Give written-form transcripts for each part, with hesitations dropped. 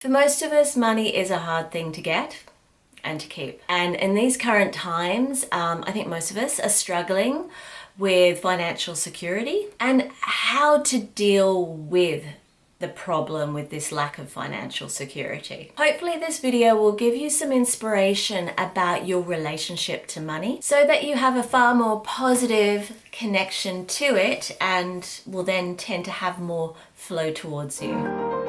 For most of us, money is a hard thing to get and to keep. And in these current times, I think most of us are struggling with financial security and how to deal with the problem with this lack of financial security. Hopefully this video will give you some inspiration about your relationship to money so that you have a far more positive connection to it and will then tend to have more flow towards you.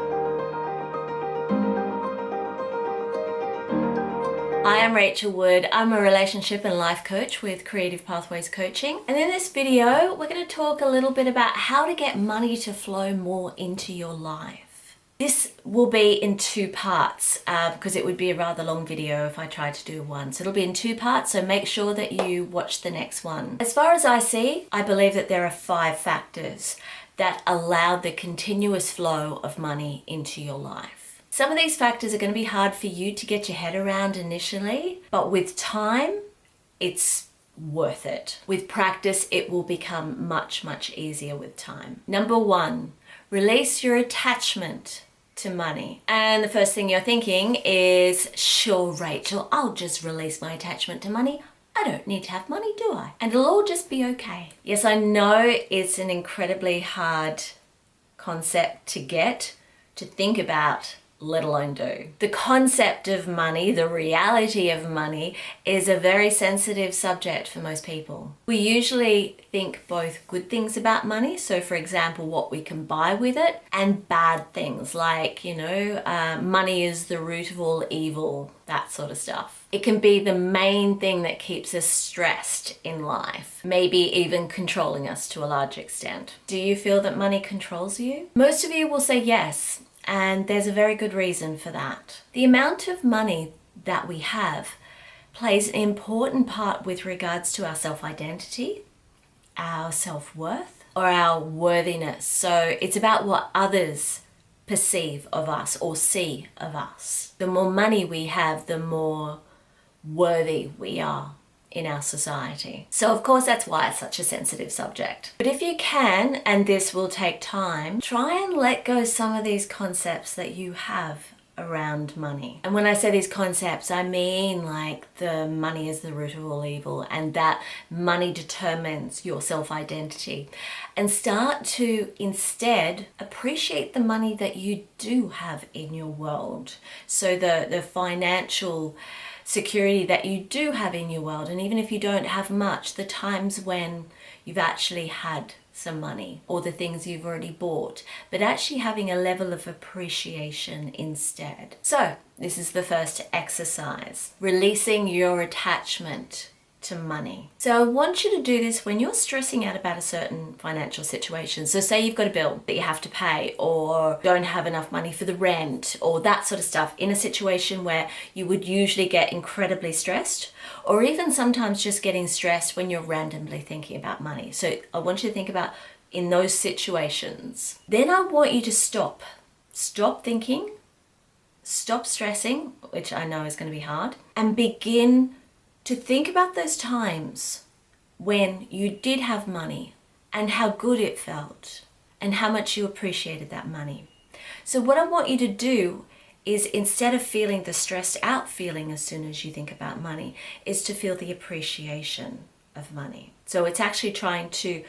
Hi, I'm Rachel Wood. I'm a relationship and life coach with Creative Pathways Coaching. And in this video, we're going to talk a little bit about how to get money to flow more into your life. This will be in two parts because it would be a rather long video if I tried to do one. So it'll be in two parts, so make sure that you watch the next one. As far as I see, I believe that there are 5 factors that allow the continuous flow of money into your life. Some of these factors are going to be hard for you to get your head around initially, but with time, it's worth it. With practice, it will become much, much easier with time. Number 1, release your attachment to money. And the first thing you're thinking is, sure, Rachel, I'll just release my attachment to money. I don't need to have money, do I? And it'll all just be okay. Yes, I know it's an incredibly hard concept to think about, let alone do. The concept of money, the reality of money, is a very sensitive subject for most people. We usually think both good things about money, so for example, what we can buy with it, and bad things like, money is the root of all evil, that sort of stuff. It can be the main thing that keeps us stressed in life, maybe even controlling us to a large extent. Do you feel that money controls you? Most of you will say yes. And there's a very good reason for that. The amount of money that we have plays an important part with regards to our self-identity, our self-worth, or our worthiness. So it's about what others perceive of us or see of us. The more money we have, the more worthy we are in our society. So of course that's why it's such a sensitive subject. But if you can, and this will take time, try and let go some of these concepts that you have around money. And when I say these concepts, I mean like the money is the root of all evil and that money determines your self-identity. And start to instead appreciate the money that you do have in your world. So the financial security that you do have in your world, and even if you don't have much, the times when you've actually had some money or the things you've already bought, but actually having a level of appreciation instead. So this is the first exercise, releasing your attachment to money. So I want you to do this when you're stressing out about a certain financial situation. So say you've got a bill that you have to pay or don't have enough money for the rent or that sort of stuff, in a situation where you would usually get incredibly stressed, or even sometimes just getting stressed when you're randomly thinking about money. So I want you to think about in those situations. Then I want you to stop thinking, stop stressing, which I know is going to be hard, and begin to think about those times when you did have money and how good it felt and how much you appreciated that money. So what I want you to do is, instead of feeling the stressed out feeling as soon as you think about money, is to feel the appreciation of money. So it's actually trying to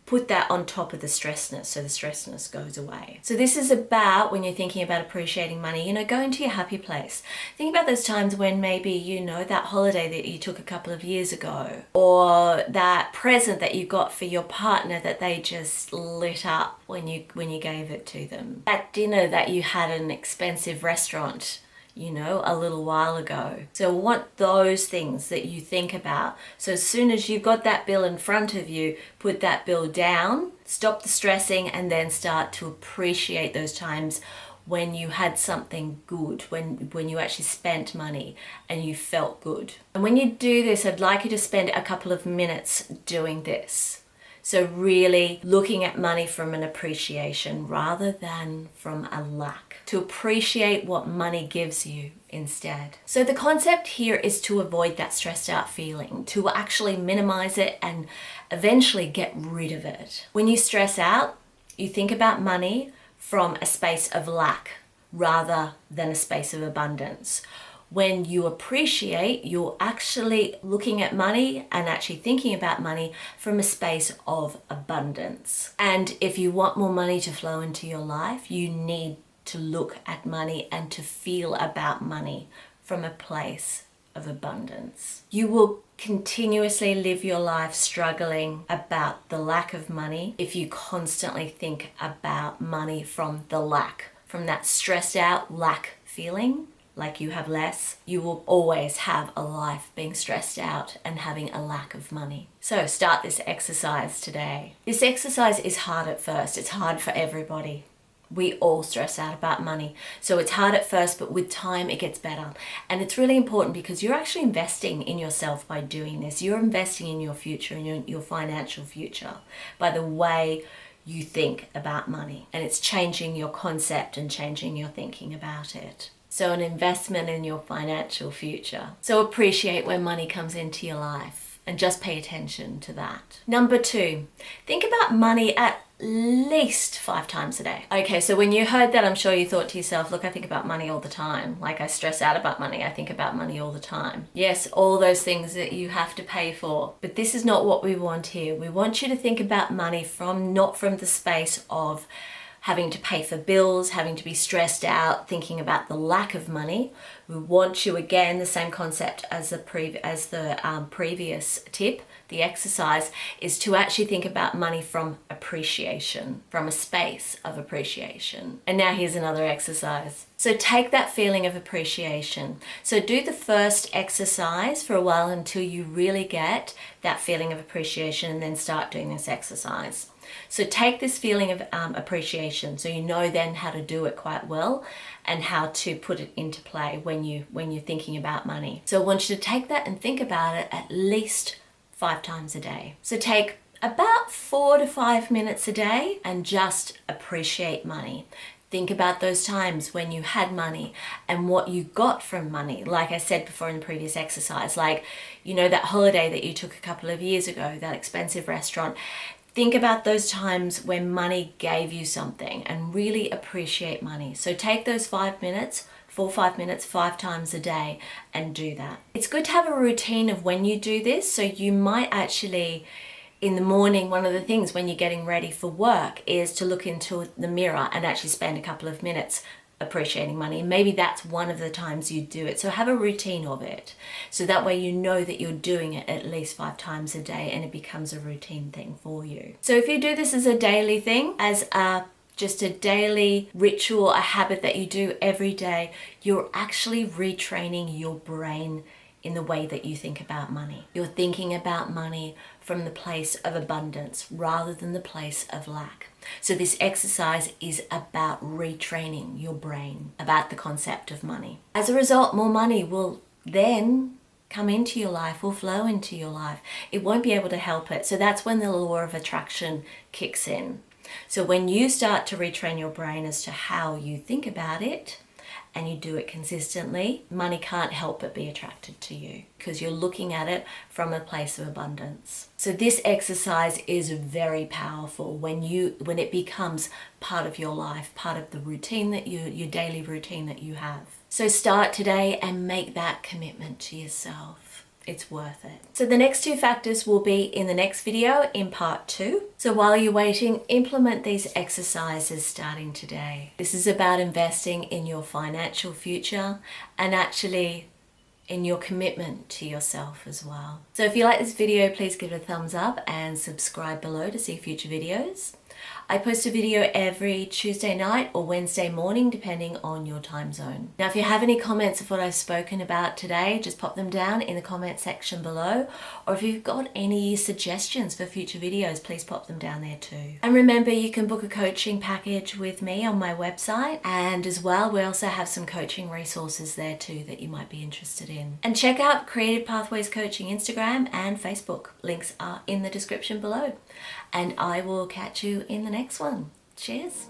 put that on top of the stressness, so the stressness goes away. So this is about, when you're thinking about appreciating money, go into your happy place. Think about those times when maybe, that holiday that you took a couple of years ago, or that present that you got for your partner that they just lit up when you gave it to them. That dinner that you had at an expensive restaurant, a little while ago. So I want those things that you think about. So as soon as you've got that bill in front of you, put that bill down, stop the stressing, and then start to appreciate those times when you had something good, when you actually spent money and you felt good. And when you do this, I'd like you to spend a couple of minutes doing this. So really looking at money from an appreciation rather than from a lack. To appreciate what money gives you instead. So the concept here is to avoid that stressed out feeling, to actually minimize it and eventually get rid of it. When you stress out, you think about money from a space of lack rather than a space of abundance. When you appreciate, you're actually looking at money and actually thinking about money from a space of abundance. And if you want more money to flow into your life, you need to look at money and to feel about money from a place of abundance. You will continuously live your life struggling about the lack of money if you constantly think about money from the lack, from that stressed out lack feeling, like you have less. You will always have a life being stressed out and having a lack of money. So start this exercise today. This exercise is hard at first. It's hard for everybody. We all stress out about money. So it's hard at first, but with time it gets better. And it's really important because you're actually investing in yourself by doing this. You're investing in your future and your financial future by the way you think about money. And it's changing your concept and changing your thinking about it. So an investment in your financial future. So appreciate when money comes into your life and just pay attention to that. Number 2, think about money at least 5 times a day. Okay, so when you heard that, I'm sure you thought to yourself, look, I think about money all the time. Like I stress out about money. I think about money all the time. Yes, all those things that you have to pay for. But this is not what we want here. We want you to think about money not from the space of having to pay for bills, having to be stressed out, thinking about the lack of money. We want you, again, the same concept as the previous tip, the exercise, is to actually think about money from appreciation, from a space of appreciation. And now here's another exercise. So take that feeling of appreciation. So do the first exercise for a while until you really get that feeling of appreciation, and then start doing this exercise. So take this feeling of appreciation, so you know then how to do it quite well and how to put it into play when you're thinking about money. So I want you to take that and think about it at least 5 times a day. So take about 4 to 5 minutes a day and just appreciate money. Think about those times when you had money and what you got from money. Like I said before in the previous exercise, like, that holiday that you took a couple of years ago, that expensive restaurant. Think about those times when money gave you something and really appreciate money. So take those 5 minutes, 5 minutes, 5 times a day, and do that. It's good to have a routine of when you do this. So you might actually, in the morning, one of the things when you're getting ready for work is to look into the mirror and actually spend a couple of minutes appreciating money. Maybe that's one of the times you do it. So have a routine of it. So that way you know that you're doing it at least 5 times a day and it becomes a routine thing for you. So if you do this as a daily thing, as just a daily ritual, a habit that you do every day, you're actually retraining your brain in the way that you think about money. You're thinking about money from the place of abundance rather than the place of lack. So this exercise is about retraining your brain about the concept of money. As a result, more money will then come into your life, will flow into your life. It won't be able to help it. So that's when the law of attraction kicks in. So when you start to retrain your brain as to how you think about it, and you do it consistently, money can't help but be attracted to you because you're looking at it from a place of abundance. So this exercise is very powerful when it becomes part of your life, part of the routine that your daily routine that you have. So start today and make that commitment to yourself. It's worth it. So the next 2 factors will be in the next video in part 2. So while you're waiting, implement these exercises starting today. This is about investing in your financial future and actually in your commitment to yourself as well. So if you like this video, please give it a thumbs up and subscribe below to see future videos. I post a video every Tuesday night or Wednesday morning, depending on your time zone. Now, if you have any comments of what I've spoken about today, just pop them down in the comment section below. Or if you've got any suggestions for future videos, please pop them down there too. And remember, you can book a coaching package with me on my website. And as well, we also have some coaching resources there too that you might be interested in. And check out Creative Pathways Coaching Instagram and Facebook. Links are in the description below. And I will catch you in the next one. Cheers.